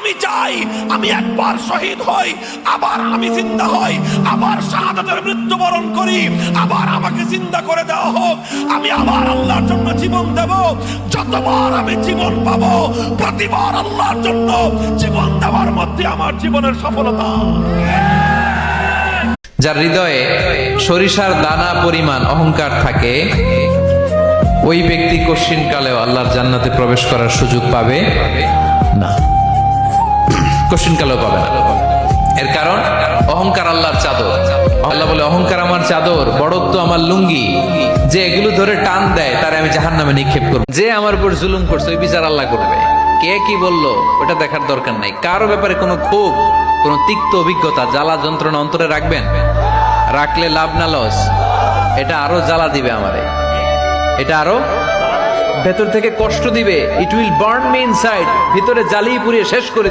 আমি চাই আমি একবার শহীদ হই, আবার আমি জিন্দা হই, আবার শাহাদাতের মৃত্যুবরণ করি, আবার আমাকে জিন্দা করে দেওয়া হোক, আমি আবার আল্লাহর জন্য জীবন দেব। যতবার আমি জীবন পাবো প্রতিবার আল্লাহর জন্য জীবন দেওয়ার মধ্যে আমার জীবনের সফলতা। যার হৃদয়ে সরিষার দানা পরিমাণ অহংকার থাকে, ওই ব্যক্তি কশিনকালেও আল্লাহর জান্নাতে প্রবেশ করার সুযোগ পাবে না, কশিনকালেও পাবে না। এর কারণ অহংকার আল্লাহর চাদর। আল্লাহ বলে অহংকার আমার চাদর, বড়ত্ব আমার লুঙ্গি, যে এগুলো ধরে টান দেয় তারে আমি জাহান্নামে নিক্ষেপ করব। যে আমার উপর জুলুম করছে ওই বিচার আল্লাহ করবে। কে কি বললো ওটা দেখার দরকার নাই। কারো ব্যাপারে কোনো ক্ষোভ, কোনো তিক্ত অভিজ্ঞতা, জ্বালা যন্ত্রণা অন্তরে রাখবেন? রাখলে লাভ না লস? এটা আরো জ্বালা দিবে আমারে, এটা আরো ভেতর থেকে কষ্ট দিবে। It will burn me inside, ভিতরে জ্বালিয়ে পুড়িয়ে শেষ করে